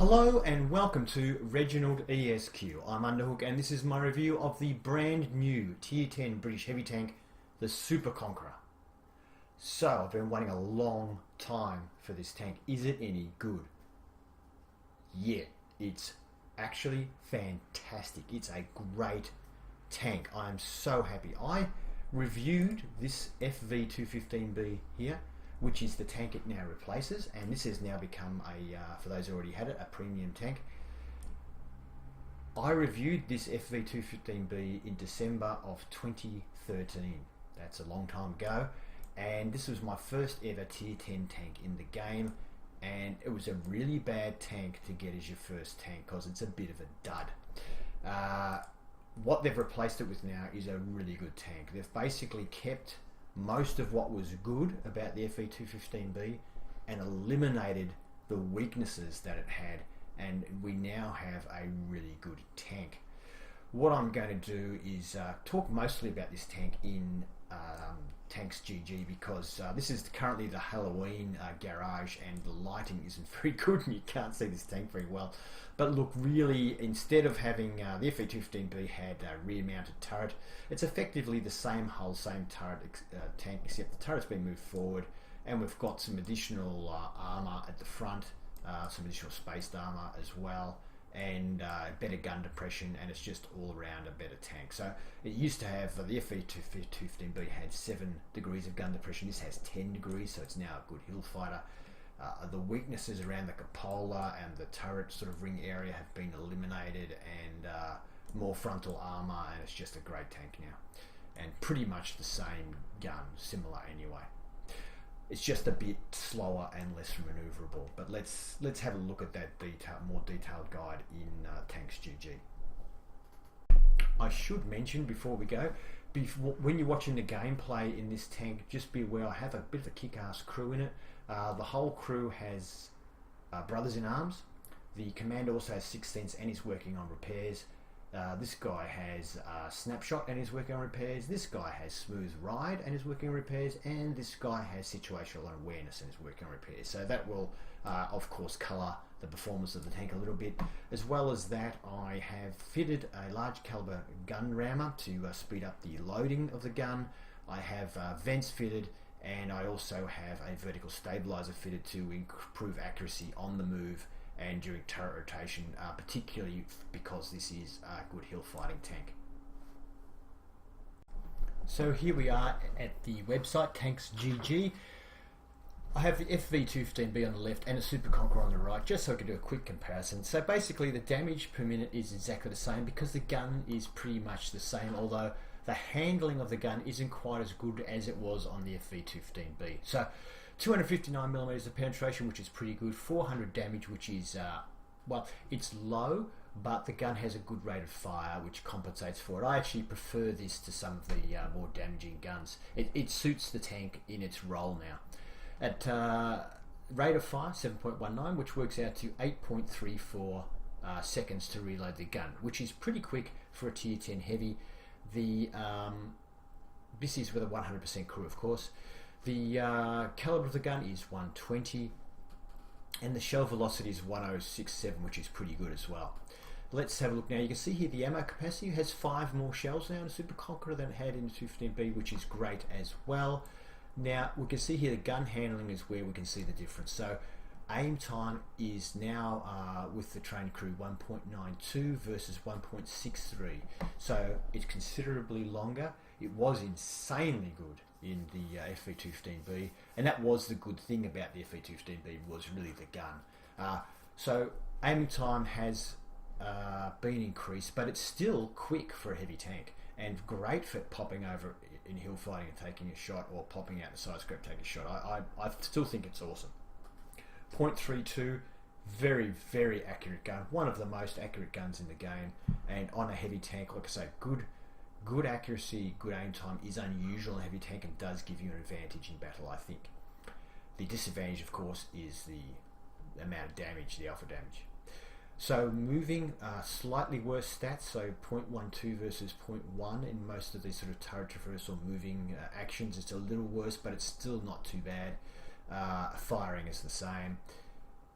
Hello and welcome to Reginaldesq. I'm Underhook and this is my review of the brand new Tier 10 British heavy tank, the Super Conqueror. So, I've been waiting a long time for this tank. Is it any good? Yeah, it's actually fantastic. It's a great tank. I'm so happy. I reviewed this FV215B here, which is the tank it now replaces, and this has now become a, for those who already had it, a premium tank. I reviewed this FV215B in December of 2013. That's a long time ago, and this was my first ever Tier 10 tank in the game, and it was a really bad tank to get as your first tank because it's a bit of a dud. What they've replaced it with now is a really good tank. They've basically kept most of what was good about the FV215B and eliminated the weaknesses that it had, and we now have a really good tank. What I'm going to do is talk mostly about this tank in Tanks GG, because this is currently the Halloween garage and the lighting isn't very good and you can't see this tank very well. But look, really, instead of having the FV215B had a rear mounted turret, it's effectively the same hull, same turret tank, except the turret's been moved forward and we've got some additional armour at the front, some additional spaced armour as well, and better gun depression, and it's just all around a better tank. So it used to have, the FV215B had 7 degrees of gun depression. This has 10 degrees, so it's now a good hill fighter. The weaknesses around the cupola and the turret sort of ring area have been eliminated, and more frontal armour, and it's just a great tank now. And pretty much the same gun, similar anyway. It's just a bit slower and less manoeuvrable, but let's have a look at that more detailed guide in Tanks GG. I should mention before we go, when you're watching the gameplay in this tank, just be aware I have a bit of a kick-ass crew in it. The whole crew has brothers in arms. The commander also has 6th sense and is working on repairs. This guy has snapshot and is working on repairs. This guy has smooth ride and is working on repairs, and this guy has situational awareness and is working on repairs. So that will of course colour the performance of the tank a little bit. As well as that, I have fitted a large caliber gun rammer to speed up the loading of the gun. I have vents fitted, and I also have a vertical stabilizer fitted to improve accuracy on the move and during turret rotation, particularly because this is a good hill fighting tank. So here we are at the website Tanks GG. I have the FV215B on the left and a Super Conqueror on the right, just so I can do a quick comparison. So basically the damage per minute is exactly the same because the gun is pretty much the same, although the handling of the gun isn't quite as good as it was on the FV215B. So 259mm of penetration, which is pretty good. 400 damage, which is, well, it's low, but the gun has a good rate of fire, which compensates for it. I actually prefer this to some of the more damaging guns. It suits the tank in its role now. At rate of fire, 7.19, which works out to 8.34 seconds to reload the gun, which is pretty quick for a Tier 10 heavy. This is with a 100% crew, of course. The caliber of the gun is 120, and the shell velocity is 1067, which is pretty good as well. Let's have a look now. You can see here the ammo capacity has 5 more shells now in the Super Conqueror than it had in the 215B, which is great as well. Now we can see here the gun handling is where we can see the difference. So aim time is now with the trained crew 1.92 versus 1.63, so it's considerably longer. It was insanely good in the FV215B, and that was the good thing about the FV215B, was really the gun. So aiming time has been increased, but it's still quick for a heavy tank and great for popping over in hill fighting and taking a shot, or popping out the side script taking a shot. I still think it's awesome. 0.32, very, very accurate gun. One of the most accurate guns in the game, and on a heavy tank, like I say, good accuracy, good aim time is unusual in a heavy tank and does give you an advantage in battle, I think. The disadvantage, of course, is the amount of damage, the alpha damage. So moving, slightly worse stats, so 0.12 versus 0.1 in most of these sort of turret traversal moving actions. It's a little worse, but it's still not too bad. Firing is the same.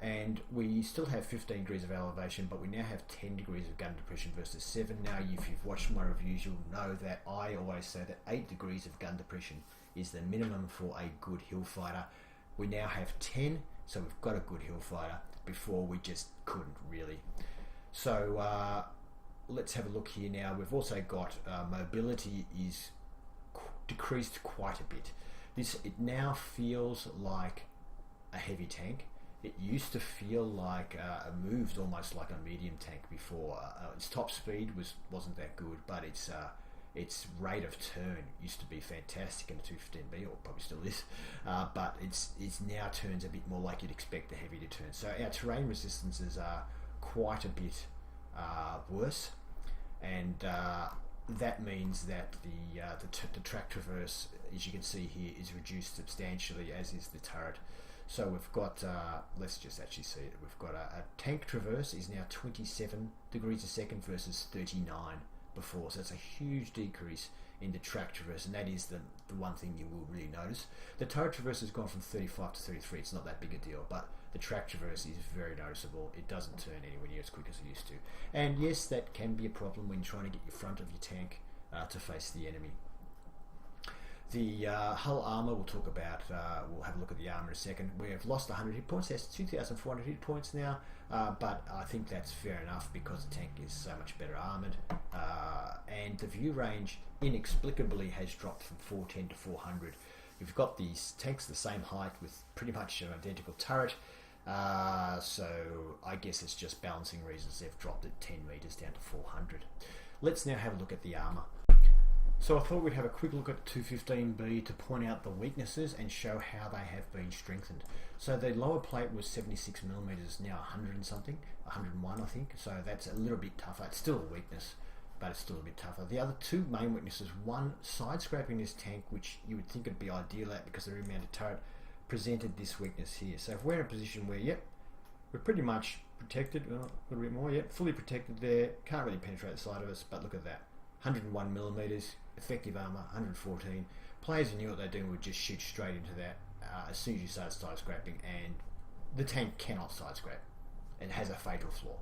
and we still have 15 degrees of elevation, but we now have 10 degrees of gun depression versus 7. Now, if you've watched my reviews, you'll know that I always say that 8 degrees of gun depression is the minimum for a good hill fighter. We now have 10, so we've got a good hill fighter. Before, we just couldn't really. So let's have a look here now. We've also got mobility is decreased quite a bit. It now feels like a heavy tank. It used to feel like it moved almost like a medium tank before. Its top speed wasn't that good, but its rate of turn used to be fantastic in the 215B, or probably still is, but it's now turns a bit more like you'd expect the heavy to turn. So our terrain resistances are quite a bit worse, and that means that the track traverse, as you can see here, is reduced substantially, as is the turret. So we've got, let's just actually see it, we've got a tank traverse is now 27 degrees a second versus 39 before, so it's a huge decrease in the track traverse, and that is the one thing you will really notice. The turret traverse has gone from 35 to 33, it's not that big a deal, but the track traverse is very noticeable. It doesn't turn anywhere near as quick as it used to. And yes, that can be a problem when trying to get your front of your tank to face the enemy. The hull armor we'll talk about, we'll have a look at the armor in a second. We've lost 100 hit points, that's 2,400 hit points now, but I think that's fair enough because the tank is so much better armored, and the view range inexplicably has dropped from 410 to 400. You've got these tanks the same height with pretty much an identical turret, so I guess it's just balancing reasons they've dropped it 10 meters down to 400. Let's now have a look at the armor. So I thought we'd have a quick look at 215B to point out the weaknesses and show how they have been strengthened. So the lower plate was 76 millimeters, now 100 and something, 101 I think, so that's a little bit tougher. It's still a weakness, but it's still a bit tougher. The other two main weaknesses, one, side scraping this tank, which you would think it'd be ideal at because of the rear-mounted turret, presented this weakness here. So if we're in a position where, yep, we're pretty much protected, a little bit more, yep, fully protected there, can't really penetrate the side of us, but look at that, 101 millimeters, effective armor, 114. Players who knew what they're doing would just shoot straight into that as soon as you start side scraping, and the tank cannot side scrape. It has a fatal flaw.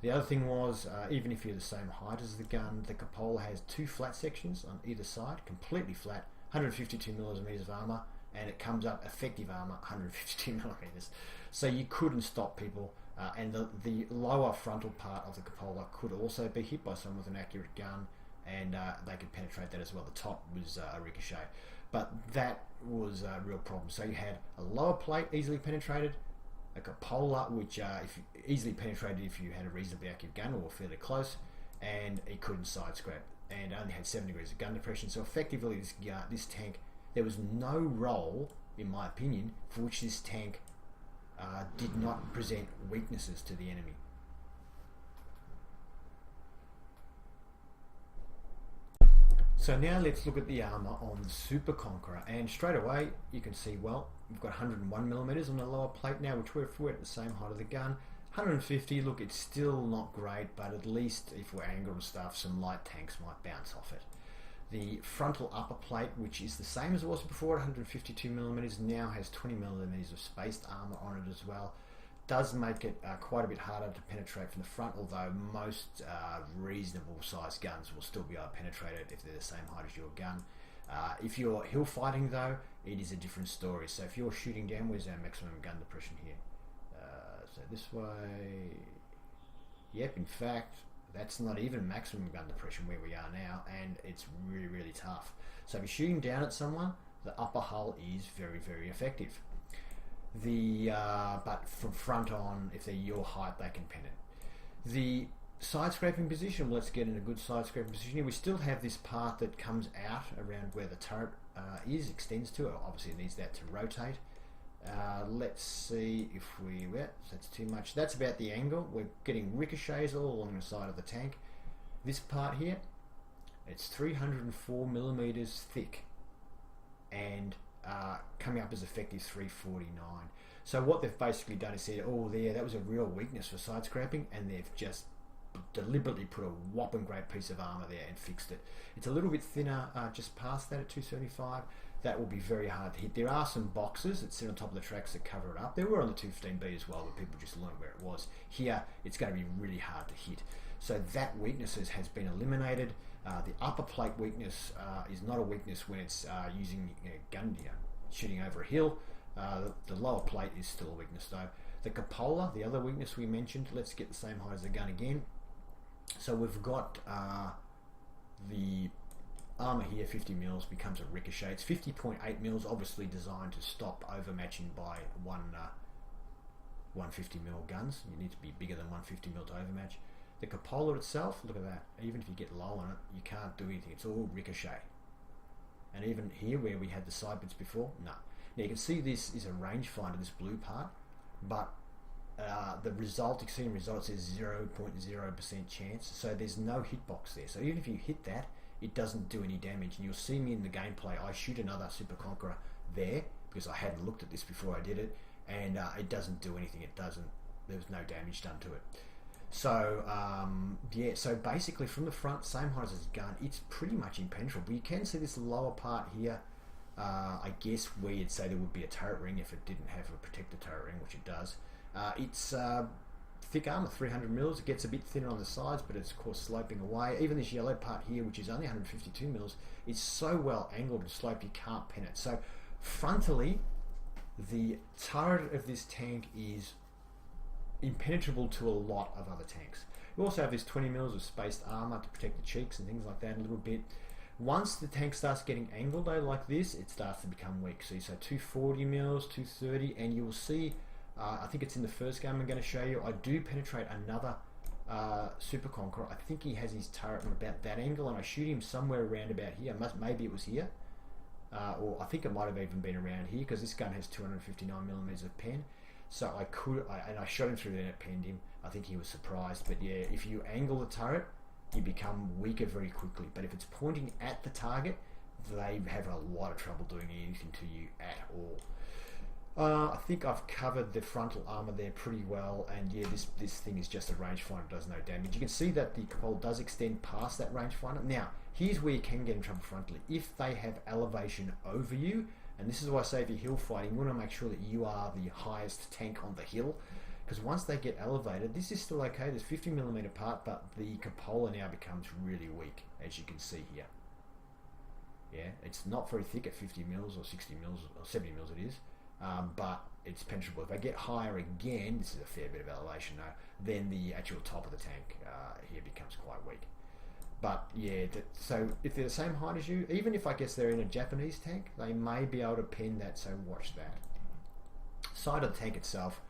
The other thing was, even if you're the same height as the gun, the cupola has two flat sections on either side, completely flat, 152 millimeters of armor, and it comes up effective armor 152 millimeters. So you couldn't stop people, and the lower frontal part of the cupola could also be hit by someone with an accurate gun, and they could penetrate that as well. The top was a ricochet, but that was a real problem. So you had a lower plate easily penetrated, a cupola which if easily penetrated if you had a reasonably accurate gun or fairly close, and it couldn't side scrape, and only had 7 degrees of gun depression. So effectively this tank, there was no role, in my opinion, for which this tank did not present weaknesses to the enemy. So now let's look at the armor on the Super Conqueror, and straight away you can see, well, we've got 101 millimeters on the lower plate now, which we're at the same height of the gun. 150, look, it's still not great, but at least if we're angled and stuff, some light tanks might bounce off it. The frontal upper plate, which is the same as it was before at 152 millimeters, now has 20 millimeters of spaced armor on it as well. Does make it quite a bit harder to penetrate from the front, although most reasonable sized guns will still be able to penetrate it if they're the same height as your gun. If you're hill fighting though, it is a different story. So if you're shooting down, where's our maximum gun depression here? So this way, yep, in fact that's not even maximum gun depression where we are now, and it's really, really tough. So if you're shooting down at someone, the upper hull is very, very effective. But from front on, if they're your height, they can pen it. The side scraping position, let's get in a good side scraping position here. We still have this part that comes out around where the turret extends to. Obviously it needs that to rotate. Let's see if that's too much. That's about the angle. We're getting ricochets all along the side of the tank. This part here, it's 304 millimeters thick, and coming up as effective 349. So what they've basically done is said, oh, that was a real weakness for side scraping, and they've just deliberately put a whopping great piece of armor there and fixed it. It's a little bit thinner just past that at 275, that will be very hard to hit. There are some boxes that sit on top of the tracks that cover it up. There were on the 215B as well, but people just learned where it was. Here, it's going to be really hard to hit. So that weakness has been eliminated. The upper plate weakness is not a weakness when it's using gun gear, shooting over a hill. The lower plate is still a weakness though. The cupola, the other weakness we mentioned, let's get the same height as the gun again. So we've got the armour here, 50 mils, becomes a ricochet. It's 50.8 mils, obviously designed to stop overmatching by 150 mil guns. You need to be bigger than 150 mil to overmatch. The cupola itself, look at that. Even if you get low on it, you can't do anything. It's all ricochet. And even here, where we had the side bits before, no. Now you can see this is a rangefinder, this blue part, but the result, exceeding result, says 0.0% chance. So there's no hitbox there. So even if you hit that, it doesn't do any damage. And you'll see me in the gameplay, I shoot another Super Conqueror there, because I hadn't looked at this before I did it, and it doesn't do anything. There was no damage done to it. So yeah, so basically from the front, same height as its gun, it's pretty much impenetrable. You can see this lower part here, I guess where you'd say there would be a turret ring if it didn't have a protector turret ring, which it does. It's thick armor, 300 mils. It gets a bit thinner on the sides, but it's of course sloping away. Even this yellow part here, which is only 152 mils, it's so well angled and sloped you can't pin it. So frontally, the turret of this tank is impenetrable to a lot of other tanks. We also have this 20 mils of spaced armor to protect the cheeks and things like that a little bit. Once the tank starts getting angled though like this, it starts to become weak. So 240 mils, 230, and you will see, I think it's in the first game I'm going to show you, I do penetrate another Super Conqueror. I think he has his turret from about that angle, and I shoot him somewhere around about here. Maybe it was here, or I think it might have even been around here, because this gun has 259mm of pen. So I shot him through there and it penned him. I think he was surprised. But yeah, if you angle the turret, you become weaker very quickly. But if it's pointing at the target, they have a lot of trouble doing anything to you at all. I think I've covered the frontal armor there pretty well, and yeah, this thing is just a rangefinder, does no damage. You can see that the cupola does extend past that rangefinder. Now, here's where you can get in trouble frontally. If they have elevation over you, and this is why I say if you're hill fighting, you want to make sure that you are the highest tank on the hill, because once they get elevated, this is still okay, there's 50mm part, but the cupola now becomes really weak, as you can see here. Yeah, it's not very thick at 50 mils or 60 mils or 70 mils it is, but it's penetrable. If I get higher again, this is a fair bit of elevation now, then the actual top of the tank here becomes quite weak. But yeah, so if they're the same height as you, even if I guess they're in a Japanese tank, they may be able to pin that, so watch that. Side of the tank itself,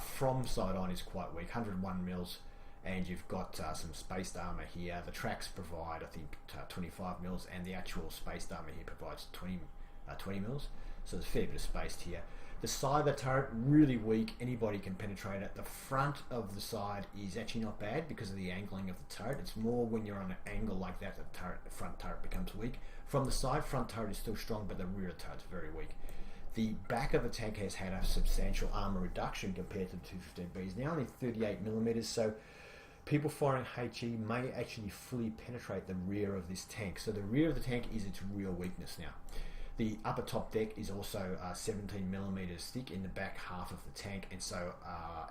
from side on, is quite weak, 101 mils, and you've got some spaced armor here. The tracks provide, I think, 25 mils, and the actual spaced armor here provides 20 mils, so there's a fair bit of spaced here. The side of the turret, really weak, anybody can penetrate it. The front of the side is actually not bad because of the angling of the turret. It's more when you're on an angle like that, the front turret becomes weak. From the side, front turret is still strong, but the rear turret's very weak. The back of the tank has had a substantial armor reduction compared to the 215Bs. Now only 38mm, so people firing HE may actually fully penetrate the rear of this tank. So the rear of the tank is its real weakness now. The upper top deck is also 17mm thick in the back half of the tank, and so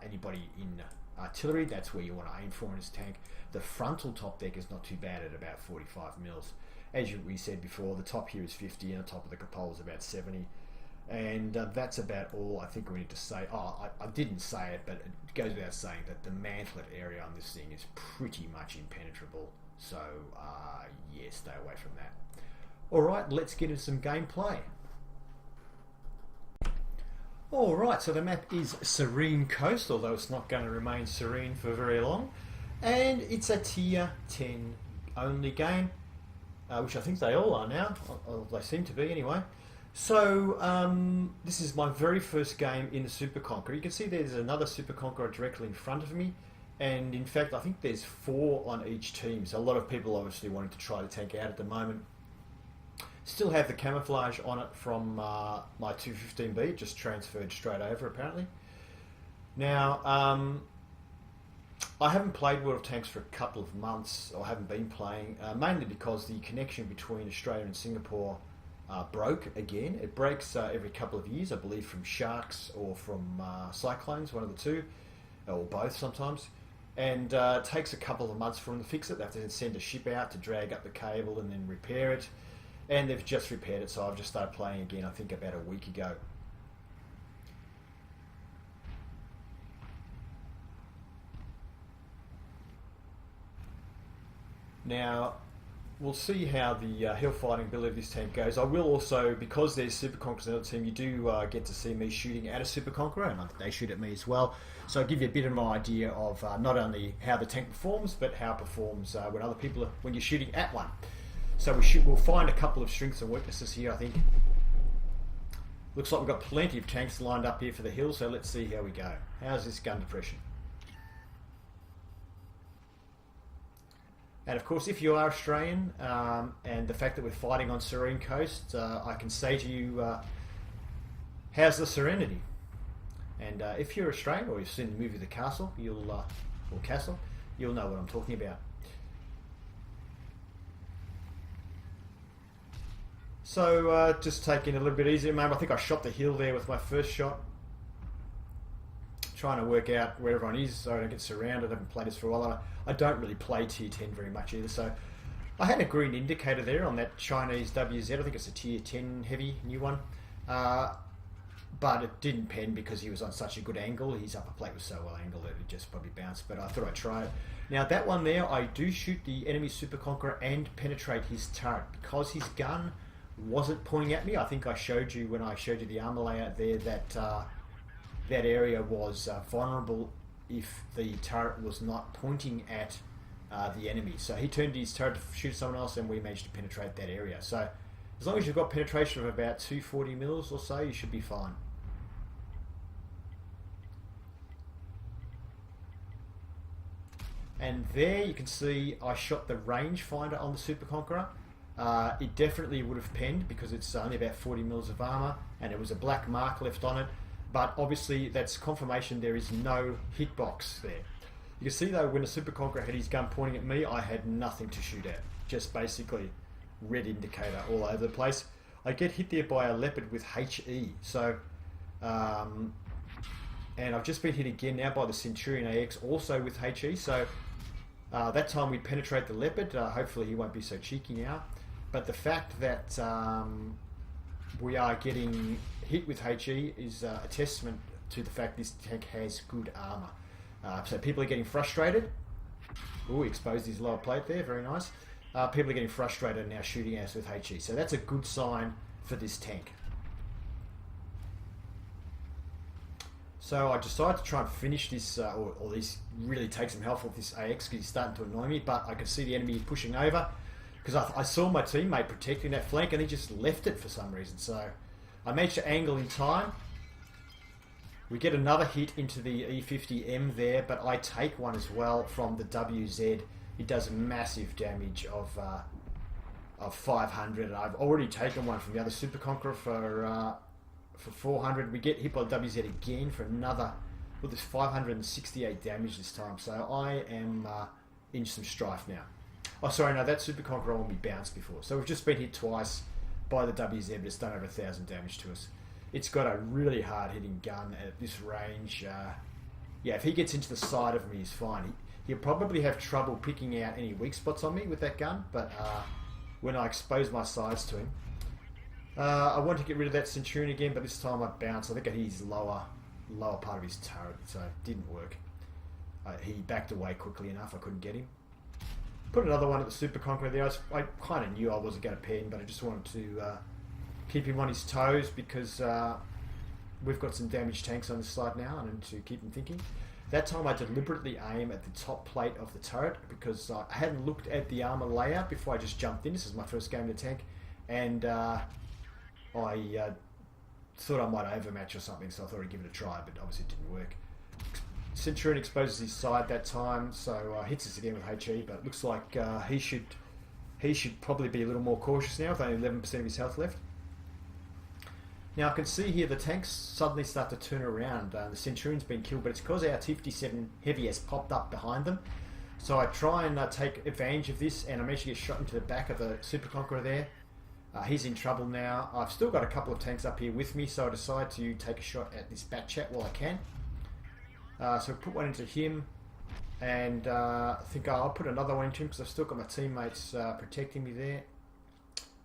anybody in artillery, that's where you want to aim for in this tank. The frontal top deck is not too bad at about 45 mils. As we said before, the top here is 50 and the top of the cupola is about 70. And that's about all I think we need to say. I didn't say it, but it goes without saying that the mantlet area on this thing is pretty much impenetrable. So yeah, stay away from that. Alright, let's get into some gameplay. Alright, so the map is Serene Coast, although it's not going to remain serene for very long. And it's a tier 10 only game, which I think they all are now. They seem to be anyway. So this is my very first game in the Super Conqueror. You can see there's another Super Conqueror directly in front of me. And in fact, I think there's 4 on each team. So a lot of people obviously wanting to try to tank out at the moment. Still have the camouflage on it from my 215B, just transferred straight over apparently. Now, I haven't played World of Tanks for a couple of months, or haven't been playing, mainly because the connection between Australia and Singapore broke again. It breaks every couple of years, I believe, from sharks or from cyclones, one of the two, or both sometimes. And it takes a couple of months for them to fix it. They have to send a ship out to drag up the cable and then repair it. And they've just repaired it, so I've just started playing again, I think about a week ago. Now, we'll see how the hill fighting ability of this tank goes. I will also, because there's Super Conquerors on the team, you do get to see me shooting at a Super Conqueror, and I think they shoot at me as well. So I'll give you a bit of an idea of not only how the tank performs, but how it performs when you're shooting at one. So we'll find a couple of strengths and weaknesses here, I think. Looks like we've got plenty of tanks lined up here for the hill, so let's see how we go. How's this gun depression? And of course, if you are Australian, and the fact that we're fighting on Serene Coast, I can say to you, how's the Serenity? And if you're Australian, or you've seen the movie The Castle, you'll know what I'm talking about. So just taking a little bit easier, man. I think I shot the hill there with my first shot. Trying to work out where everyone is so I don't get surrounded. I haven't played this for a while. I don't really play tier 10 very much either. So I had a green indicator there on that Chinese WZ. I think it's a tier 10 heavy new one. But it didn't pen because he was on such a good angle. His upper plate was so well angled that it just probably bounced. But I thought I'd try it. Now that one there, I do shoot the enemy Super Conqueror and penetrate his turret because his gun wasn't pointing at me. I think I showed you when I showed you the armor layout there that that area was vulnerable if the turret was not pointing at the enemy. So he turned his turret to shoot someone else, and we managed to penetrate that area. So as long as you've got penetration of about 240 mils or so, you should be fine. And there you can see I shot the rangefinder on the Super Conqueror. It definitely would have penned because it's only about 40 mils of armor, and there was a black mark left on it. But obviously that's confirmation there is no hitbox there. You can see though when the Super Conqueror had his gun pointing at me, I had nothing to shoot at. Just basically red indicator all over the place. I get hit there by a Leopard with HE. So, and I've just been hit again now by the Centurion AX also with HE. So that time we penetrate the Leopard. Hopefully he won't be so cheeky now. But the fact that we are getting hit with HE is a testament to the fact this tank has good armor. So people are getting frustrated. Ooh, exposed his lower plate there, very nice. People are getting frustrated and now shooting us with HE. So that's a good sign for this tank. So I decided to try and finish this, or at least really take some health off this AX because he's starting to annoy me, but I could see the enemy pushing over because I saw my teammate protecting that flank and he just left it for some reason. So I managed to angle in time. We get another hit into the E50M there, but I take one as well from the WZ. It does massive damage of 500. I've already taken one from the other Super Conqueror for 400. We get hit by the WZ again for another. Well, there's 568 damage this time. So I am in some strife now. Oh, sorry, no, that Super Conqueror only bounced before. So we've just been hit twice by the WZ, but it's done over 1,000 damage to us. It's got a really hard-hitting gun at this range. Yeah, if he gets into the side of me, he's fine. He'll probably have trouble picking out any weak spots on me with that gun, but when I expose my sides to him, I want to get rid of that Centurion again, but this time I bounced. I think I hit his lower part of his turret, so it didn't work. He backed away quickly enough. I couldn't get him. Put another one at the Super Conqueror there. I kind of knew I wasn't going to pen, but I just wanted to keep him on his toes because we've got some damaged tanks on this side now, and I need to keep him thinking. That time I deliberately aim at the top plate of the turret because I hadn't looked at the armor layout before I just jumped in. This is my first game in the tank, and I thought I might overmatch or something, so I thought I'd give it a try, but obviously it didn't work. Centurion exposes his side that time, so hits us again with HE, but it looks like he should probably be a little more cautious now with only 11% of his health left. Now I can see here the tanks suddenly start to turn around. The Centurion's been killed, but it's because our T-57 Heavy has popped up behind them. So I try and take advantage of this, and I managed to get shot into the back of the Super Conqueror there. He's in trouble now. I've still got a couple of tanks up here with me, so I decide to take a shot at this bat chat while I can. So put one into him, and I think I'll put another one into him because I've still got my teammates protecting me there.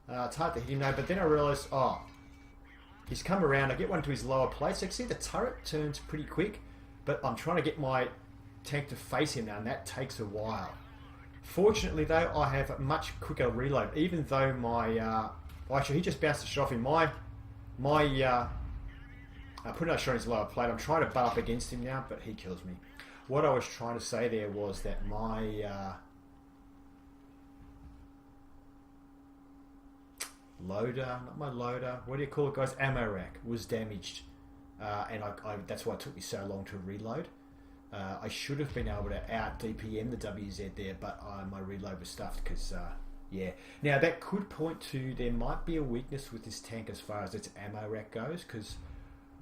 It's hard to hit him now, but then I realise, oh, he's come around. I get one to his lower place. So you can see the turret turns pretty quick, but I'm trying to get my tank to face him now, and that takes a while. Fortunately, though, I have a much quicker reload, even though my... actually, he just bounced the shot off him. I put another shot in his lower plate. I'm trying to butt up against him now, but he kills me. What I was trying to say there was that my loader, not my loader, what do you call it, guys? Ammo rack was damaged, and that's why it took me so long to reload. I should have been able to out DPM the WZ there, but my reload was stuffed because, yeah. Now that could point to there might be a weakness with this tank as far as its ammo rack goes, because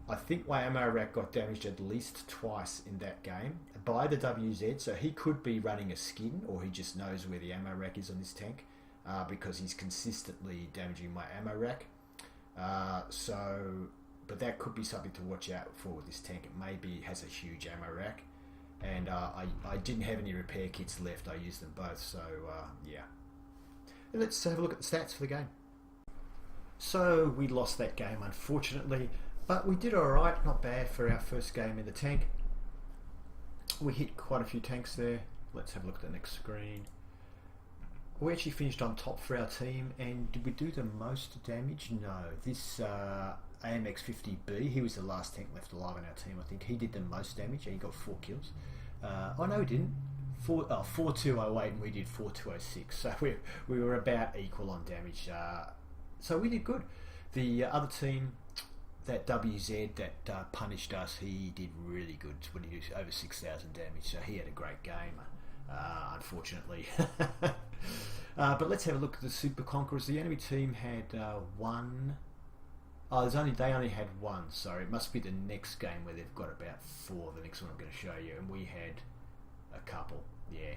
I think my ammo rack got damaged at least twice in that game by the WZ, so he could be running a skin, or he just knows where the ammo rack is on this tank, because he's consistently damaging my ammo rack. But that could be something to watch out for with this tank. It maybe has a huge ammo rack. And I didn't have any repair kits left. I used them both, so yeah. And let's have a look at the stats for the game. So we lost that game, unfortunately, but we did alright, not bad for our first game in the tank. We hit quite a few tanks there. Let's have a look at the next screen. We actually finished on top for our team, and did we do the most damage? No. This AMX-50B, he was the last tank left alive on our team, I think. He did the most damage, and he got 4 kills. Oh no, he didn't. 4208 and we did 4206, so we were about equal on damage. So we did good. The other team, that WZ that punished us, he did really good when he did over 6,000 damage, so he had a great game, unfortunately. But let's have a look at the Super Conquerors. The enemy team had one. Oh, they only had one. Sorry, it must be the next game where they've got about 4. The next one I'm going to show you, and we had a couple. Yeah.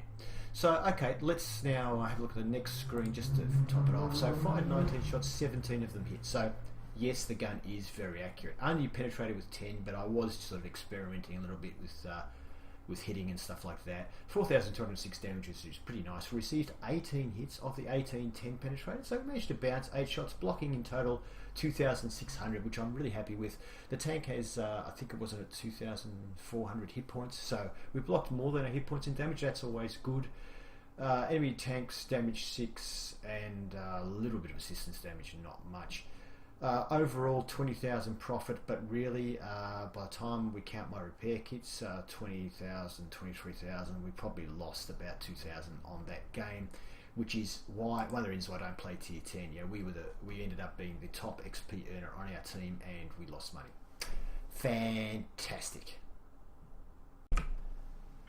So okay, let's now have a look at the next screen just to top it off. So fired 19 shots, 17 of them hit. So yes, the gun is very accurate. Only penetrated with 10, but I was sort of experimenting a little bit with hitting and stuff like that. 4,206 damage, which is pretty nice. We received 18 hits of the 18, 10 penetrated, so we managed to bounce 8 shots, blocking in total 2,600, which I'm really happy with. The tank has, I think it was at 2,400 hit points, so we blocked more than a hit points in damage. That's always good. Enemy tanks damage 6 and a little bit of assistance damage, not much. Overall 20,000 profit, but really by the time we count my repair kits, 20,000, 23,000, we probably lost about 2,000 on that game, which is why one of the reasons why I don't play tier 10. Yeah, we ended up being the top XP earner on our team, and we lost money. Fantastic.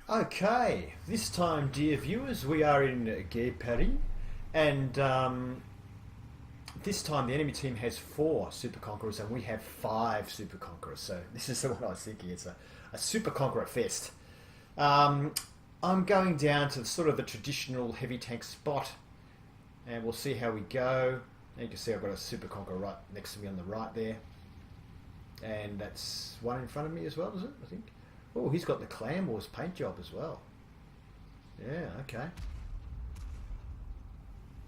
Okay, this time, dear viewers, we are in Guerre Paris, and this time the enemy team has 4 Super Conquerors and we have 5 Super Conquerors. So this is what I was thinking. It's a Super Conqueror fest. I'm going down to sort of the traditional heavy tank spot, and we'll see how we go. And you can see I've got a Super Conqueror right next to me on the right there, and that's one in front of me as well, is it? I think. Oh, he's got the Clan Wars paint job as well. Yeah, okay.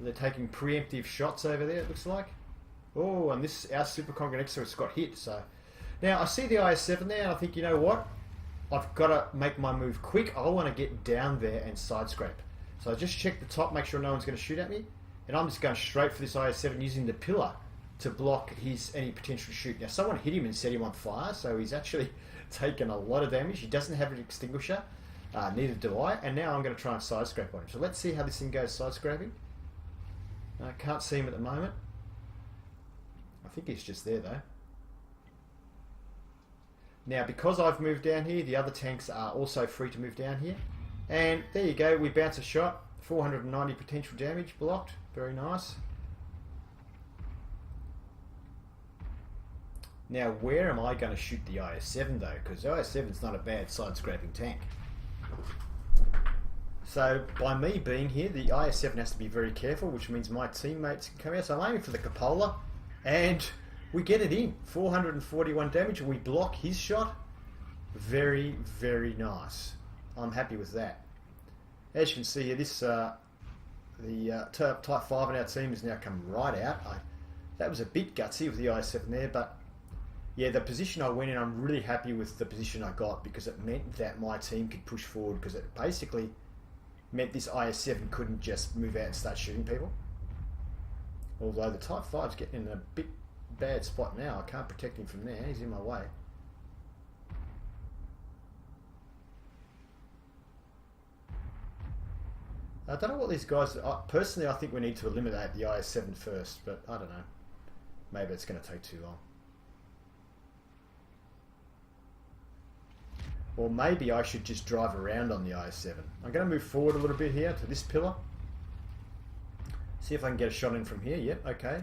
They're taking preemptive shots over there, it looks like. Oh, and our Super Conqueror next to us got hit. So now I see the IS-7 there, and I think, you know what? I've got to make my move quick. I want to get down there and side scrape. So I just check the top, make sure no one's going to shoot at me, and I'm just going straight for this IS-7 using the pillar to block any potential shoot. Now someone hit him and set him on fire, so he's actually taken a lot of damage. He doesn't have an extinguisher, neither do I, and now I'm going to try and side scrape on him. So let's see how this thing goes side scraping. I can't see him at the moment. I think he's just there though. Now because I've moved down here, the other tanks are also free to move down here. And there you go, we bounce a shot. 490 potential damage blocked. Very nice. Now where am I going to shoot the IS-7 though? Because the IS-7's not a bad side scraping tank. So by me being here, the IS-7 has to be very careful, which means my teammates can come out. So I'm aiming for the cupola, and we get it in. 441 damage, and we block his shot. Very, very nice. I'm happy with that. As you can see here, this Type 5 in our team has now come right out. That was a bit gutsy with the IS-7 there, but yeah, the position I went in, I'm really happy with the position I got, because it meant that my team could push forward, because it basically meant this IS-7 couldn't just move out and start shooting people. Although the Type 5's getting in a bit bad spot now. I can't protect him from there. He's in my way. I don't know what these guys... personally, I think we need to eliminate the IS-7 first, but I don't know. Maybe it's going to take too long. Or maybe I should just drive around on the IS-7. I'm going to move forward a little bit here to this pillar. See if I can get a shot in from here. Yep, okay.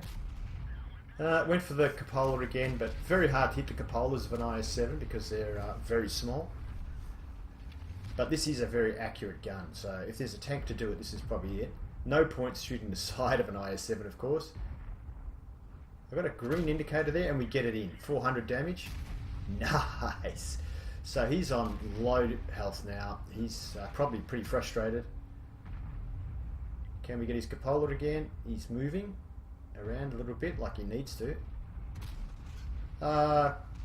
Went for the cupola again, but very hard to hit the cupolas of an IS-7 because they're very small. But this is a very accurate gun, so if there's a tank to do it, this is probably it. No points shooting the side of an IS-7, of course. I've got a green indicator there, and we get it in. 400 damage. Nice. So he's on low health now. He's probably pretty frustrated. Can we get his cupola again? He's moving around a little bit like he needs to.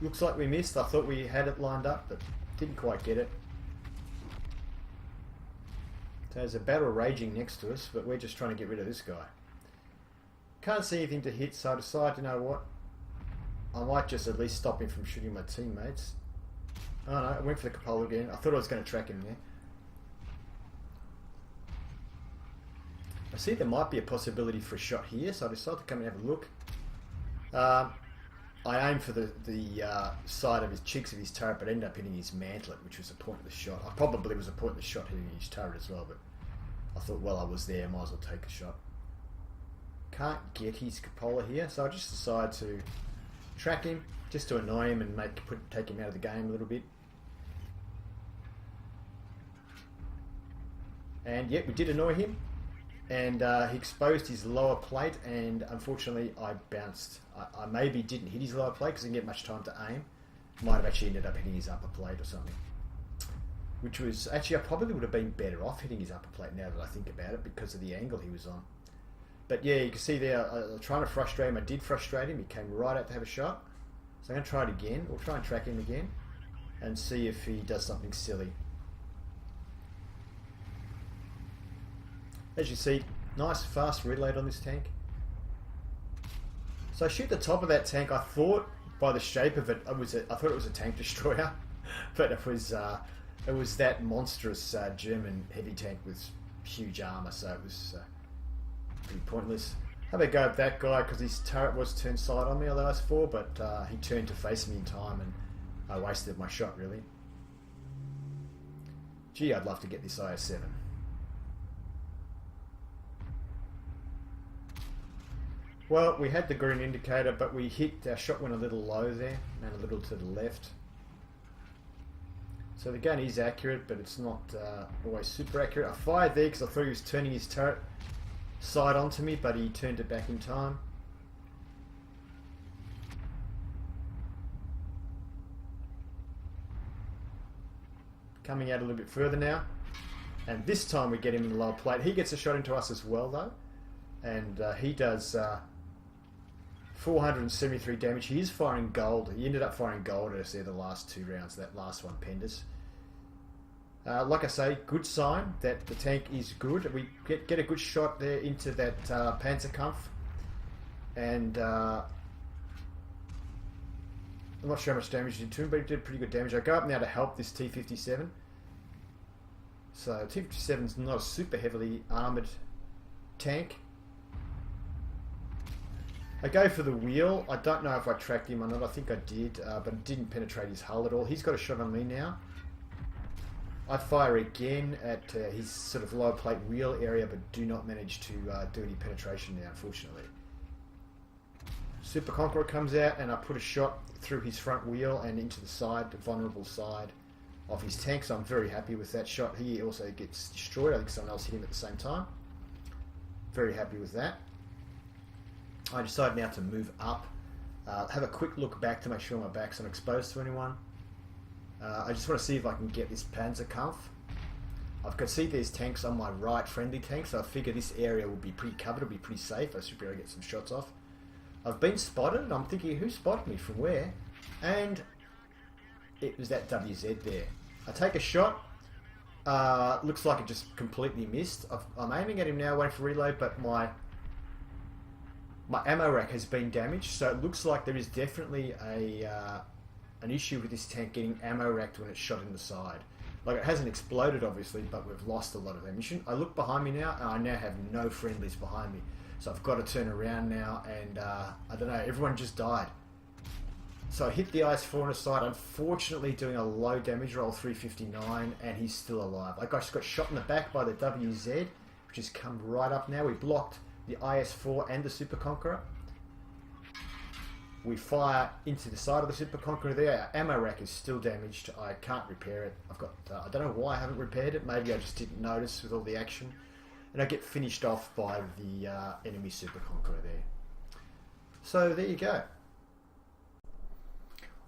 Looks like we missed. I thought we had it lined up, but didn't quite get it. So there's a battle raging next to us, but we're just trying to get rid of this guy. Can't see anything to hit, so I decided, you know what? I might just at least stop him from shooting my teammates. Oh no, I went for the cupola again. I thought I was going to track him there. I see there might be a possibility for a shot here, so I decided to come and have a look. I aimed for the side of his cheeks of his turret, but ended up hitting his mantlet, which was a pointless shot. I probably was a pointless shot hitting his turret as well, but I thought, well, I was there, might as well take a shot. Can't get his cupola here, so I just decided to track him, just to annoy him and take him out of the game a little bit. And yet, we did annoy him. And he exposed his lower plate, and unfortunately I bounced. I maybe didn't hit his lower plate because I didn't get much time to aim. Might have actually ended up hitting his upper plate or something. Which was, actually I probably would have been better off hitting his upper plate now that I think about it, because of the angle he was on. But yeah, you can see there, I was trying to frustrate him. I did frustrate him. He came right out to have a shot. So I'm going to try it again. We'll try and track him again and see if he does something silly. As you see, nice fast reload on this tank. So I shoot the top of that tank. I thought by the shape of it, I thought it was a tank destroyer, but it was that monstrous German heavy tank with huge armor. So it was pretty pointless. I had to go at that guy because his turret was turned side on me on the IS-4, but he turned to face me in time, and I wasted my shot really. Gee, I'd love to get this IS-7. Well, we had the green indicator, but we hit, our shot went a little low there, and a little to the left. So the gun is accurate, but it's not always super accurate. I fired there because I thought he was turning his turret side onto me, but he turned it back in time. Coming out a little bit further now, and this time we get him in the lower plate. He gets a shot into us as well though, and he does 473 damage. He is firing gold. He ended up firing gold at us there the last two rounds. That last one penned us. Like I say, good sign that the tank is good. We get a good shot there into that Panzerkampf, and I'm not sure how much damage he did to him, but he did pretty good damage. I go up now to help this T-57. So T-57 is not a super heavily armoured tank. I go for the wheel. I don't know if I tracked him or not. I think I did, but it didn't penetrate his hull at all. He's got a shot on me now. I fire again at his sort of lower plate wheel area, but do not manage to do any penetration there, unfortunately. Super Conqueror comes out, and I put a shot through his front wheel and into the side, the vulnerable side of his tank, so I'm very happy with that shot. He also gets destroyed. I think someone else hit him at the same time. Very happy with that. I decide now to move up, have a quick look back to make sure my back's not exposed to anyone. I just want to see if I can get this Panzerkampf. I can see there's tanks on my right, friendly tanks, so I figure this area will be pretty covered, it'll be pretty safe. I should be able to get some shots off. I've been spotted, and I'm thinking, who spotted me from where? And it was that WZ there. I take a shot. Looks like it just completely missed. I'm aiming at him now, waiting for reload, but my ammo rack has been damaged, so it looks like there is definitely an issue with this tank getting ammo racked when it's shot in the side. Like, it hasn't exploded, obviously, but we've lost a lot of ammunition. I look behind me now, and I now have no friendlies behind me. So I've got to turn around now, and I don't know, everyone just died. So I hit the IS-4 on the side, unfortunately doing a low damage roll, 359, and he's still alive. I just got shot in the back by the WZ, which has come right up now. We blocked the IS-4 and the Super Conqueror. We fire into the side of the Super Conqueror there. Our ammo rack is still damaged. I can't repair it. I've got, I don't know why I haven't repaired it. Maybe I just didn't notice with all the action. And I get finished off by the enemy Super Conqueror there. So there you go.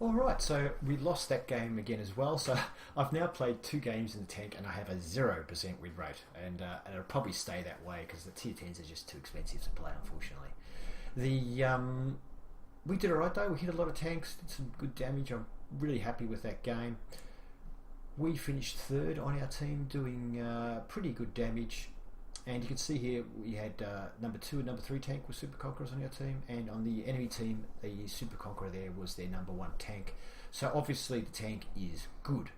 Alright, so we lost that game again as well. So I've now played 2 games in the tank and I have a 0% win rate. And it'll probably stay that way because the tier 10s are just too expensive to play, unfortunately. We did alright though. We hit a lot of tanks, did some good damage. I'm really happy with that game. We finished 3rd on our team, doing pretty good damage. And you can see here we had number 2 and number 3 tank were Super Conquerors on our team, and on the enemy team the Super Conqueror there was their number 1 tank. So obviously the tank is good.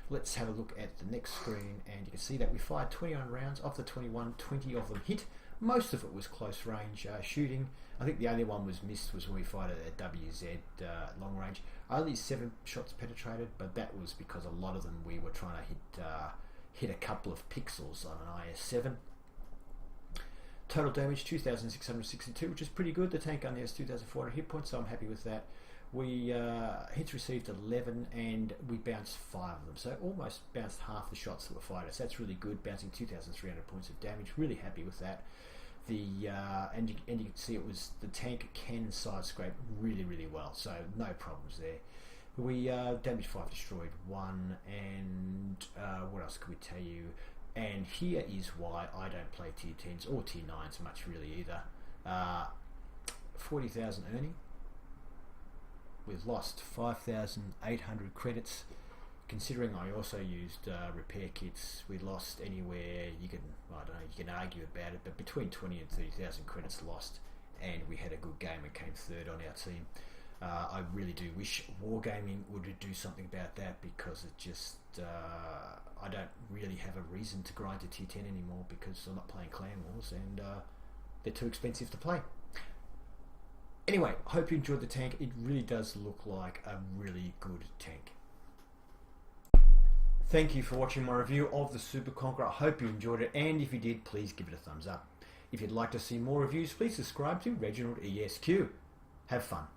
Let's have a look at the next screen, and you can see that we fired 21 rounds. Of the 21, 20 of them hit. Most of it was close range shooting. I think the only one was missed was when we fired at WZ long range. Only 7 shots penetrated, but that was because a lot of them we were trying to hit a couple of pixels on an IS-7. Total damage 2,662, which is pretty good. The tank only has 2,400 hit points, so I'm happy with that. We hits received 11 and we bounced 5 of them, so almost bounced half the shots that were fired. So that's really good, bouncing 2,300 points of damage. Really happy with that. And you can see it was the tank can side scrape really well, so no problems there. We damaged 5, destroyed 1, and what else could we tell you? And here is why I don't play tier 10s or tier 9s much really either. 40,000 earning. We've lost 5,800 credits. Considering I also used repair kits, we lost anywhere, I don't know, you can argue about it, but between 20 and 30,000 credits lost, and we had a good game and came 3rd on our team. I really do wish Wargaming would do something about that, because it just, I don't really have a reason to grind to tier 10 anymore because I'm not playing Clan Wars and they're too expensive to play. Anyway, hope you enjoyed the tank. It really does look like a really good tank. Thank you for watching my review of the Super Conqueror. I hope you enjoyed it, and if you did, please give it a thumbs up. If you'd like to see more reviews, please subscribe to Reginaldesq. Have fun.